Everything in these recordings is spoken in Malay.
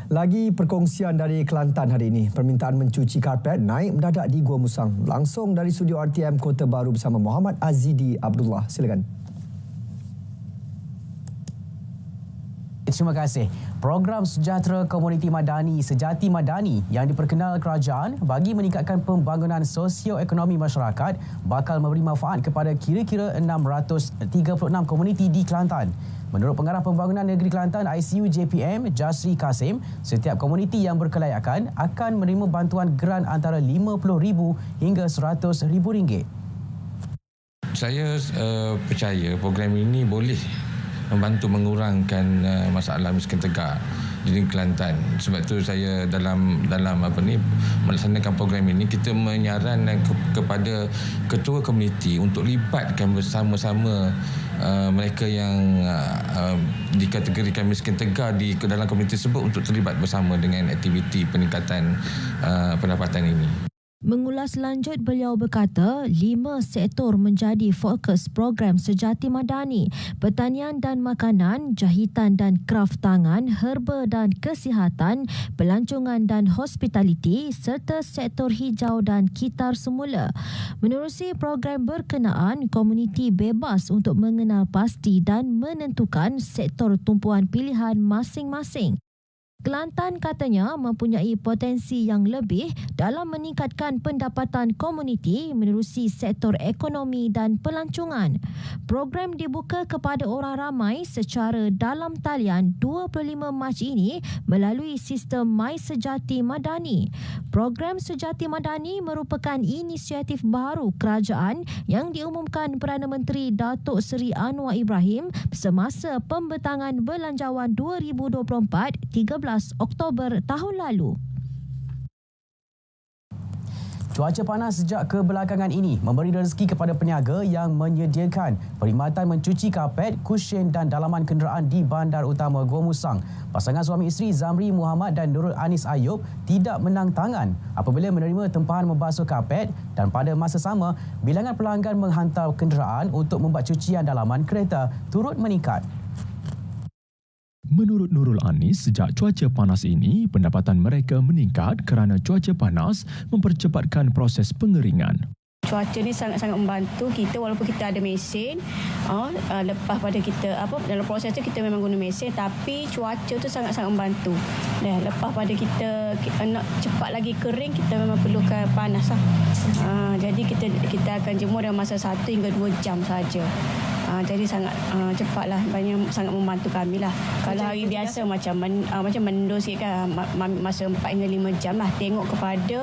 Lagi perkongsian dari Kelantan hari ini. Permintaan mencuci karpet naik mendadak di Gua Musang. Langsung dari studio RTM Kota Baru bersama Muhammad Azidi Abdullah. Silakan. Terima kasih. Program Sejahtera Komuniti Madani Sejati Madani yang diperkenal kerajaan bagi meningkatkan pembangunan sosioekonomi masyarakat bakal memberi manfaat kepada kira-kira 636 komuniti di Kelantan. Menurut Pengarah Pembangunan Negeri Kelantan ICU JPM Jasri Kasim, setiap komuniti yang berkelayakan akan menerima bantuan geran antara RM50,000 hingga RM100,000. Saya percaya program ini boleh membantu mengurangkan masalah miskin tegak di Kelantan. Sebab tu saya dalam melaksanakan program ini, kita menyarankan kepada ketua komuniti untuk libatkan bersama-sama mereka yang dikategorikan miskin tegak di dalam komuniti tersebut untuk terlibat bersama dengan aktiviti peningkatan pendapatan ini. Mengulas lanjut, beliau berkata 5 sektor menjadi fokus program Sejati Madani: pertanian dan makanan, jahitan dan kraft tangan, herba dan kesihatan, pelancongan dan hospitaliti serta sektor hijau dan kitar semula. Menerusi program berkenaan, komuniti bebas untuk mengenal pasti dan menentukan sektor tumpuan pilihan masing-masing. Kelantan katanya mempunyai potensi yang lebih dalam meningkatkan pendapatan komuniti menerusi sektor ekonomi dan pelancongan. Program dibuka kepada orang ramai secara dalam talian 25 Mac ini melalui sistem My Sejati Madani. Program Sejati Madani merupakan inisiatif baru kerajaan yang diumumkan Perdana Menteri Datuk Seri Anwar Ibrahim semasa pembentangan Belanjawan 2024 13 Oktober tahun lalu. Cuaca panas sejak kebelakangan ini memberi rezeki kepada peniaga yang menyediakan perkhidmatan mencuci karpet, kusyen dan dalaman kenderaan di Bandar Utama Gua Musang. Pasangan suami isteri Zamri Muhammad dan Nurul Anis Ayub tidak menang tangan apabila menerima tempahan membasuh karpet, dan pada masa sama, bilangan pelanggan menghantar kenderaan untuk membuat cucian dalaman kereta turut meningkat. Menurut Nurul Anis, sejak cuaca panas ini, pendapatan mereka meningkat kerana cuaca panas mempercepatkan proses pengeringan. Cuaca ni sangat-sangat membantu kita walaupun kita ada mesin. Lepas pada kita dalam proses tu kita memang guna mesin, tapi cuaca tu sangat-sangat membantu. Lepas pada kita nak cepat lagi kering, kita memang perlukan panas lah. Jadi kita akan jemur dalam masa 1 hingga 2 jam saja. Jadi sangat cepatlah, sangat membantu kami lah. Kalau hari biasa macam mendung sikit kan, masa 4 hingga 5 jam lah. Tengok kepada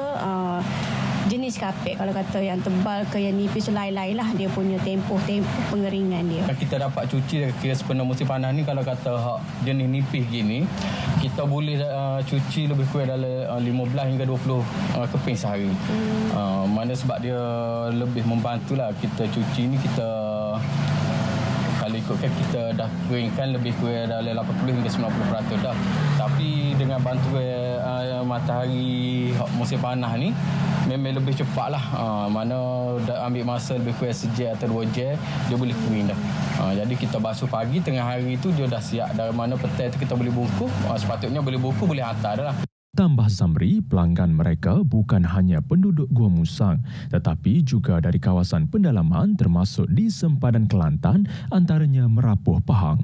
jenis karpet, kalau kata yang tebal ke yang nipis, lain-lain lah dia punya tempoh pengeringan dia. Kita dapat cuci kira sepenuh musim panas ni, kalau kata jenis nipis gini, kita boleh cuci lebih kurang dalam 15 hingga 20 keping sehari. Mana sebab dia lebih membantulah kita cuci ni, kita kalau ikutkan kita dah keringkan lebih kurang dalam 80 hingga 90% dah. Tapi dengan bantuan matahari musim panas ni memang lebih cepat lah. Mana dah ambil masa lebih kurang sejam atau 2 jam dia boleh kering dah. Jadi kita basuh pagi, tengah hari tu dia dah siap. Dari mana petang tu kita boleh bungkus, sepatutnya boleh bungkus, boleh hantar dah lah. Tambah Zamri, pelanggan mereka bukan hanya penduduk Gua Musang tetapi juga dari kawasan pendalaman termasuk di sempadan Kelantan, antaranya Merapuh Pahang.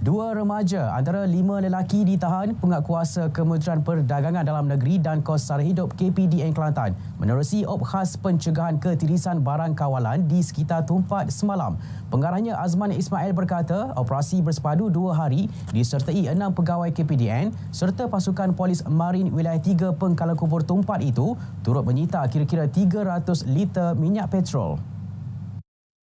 2 remaja antara 5 lelaki ditahan Penguatkuasa Kementerian Perdagangan Dalam Negeri dan Kos Sara Hidup KPDN Kelantan menerusi op khas pencegahan ketirisan barang kawalan di sekitar Tumpat semalam. Pengarahnya Azman Ismail berkata operasi bersepadu 2 hari disertai 6 pegawai KPDN serta pasukan polis marin wilayah 3 Pengkalan Kubur Tumpat itu turut menyita kira-kira 300 liter minyak petrol.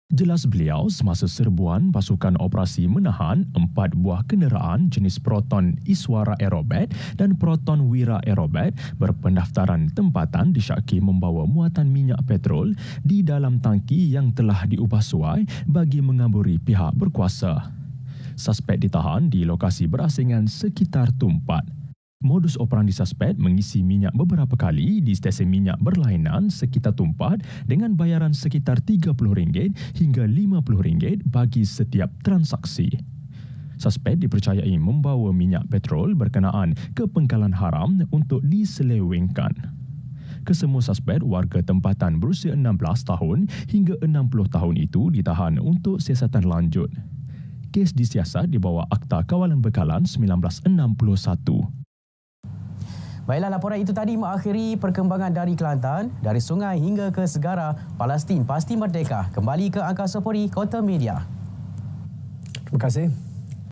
Jelas beliau, semasa serbuan, pasukan operasi menahan 4 buah kenderaan jenis Proton Iswara Aerobat dan Proton Wira Aerobat berpendaftaran tempatan disyaki membawa muatan minyak petrol di dalam tangki yang telah diubah suai bagi mengaburi pihak berkuasa. Suspek ditahan di lokasi berasingan sekitar Tumpat. Modus operandi suspek mengisi minyak beberapa kali di stesen minyak berlainan sekitar Tumpat dengan bayaran sekitar RM30 hingga RM50 bagi setiap transaksi. Suspek dipercayai membawa minyak petrol berkenaan ke pengkalan haram untuk diselewengkan. Kesemua suspek warga tempatan berusia 16 tahun hingga 60 tahun itu ditahan untuk siasatan lanjut. Kes disiasat di bawah Akta Kawalan Bekalan 1961. Baiklah, laporan itu tadi mengakhiri perkembangan dari Kelantan. Dari sungai hingga ke segara, Palestin pasti merdeka. Kembali ke Angkasa Puri, Kota Media. Terima kasih.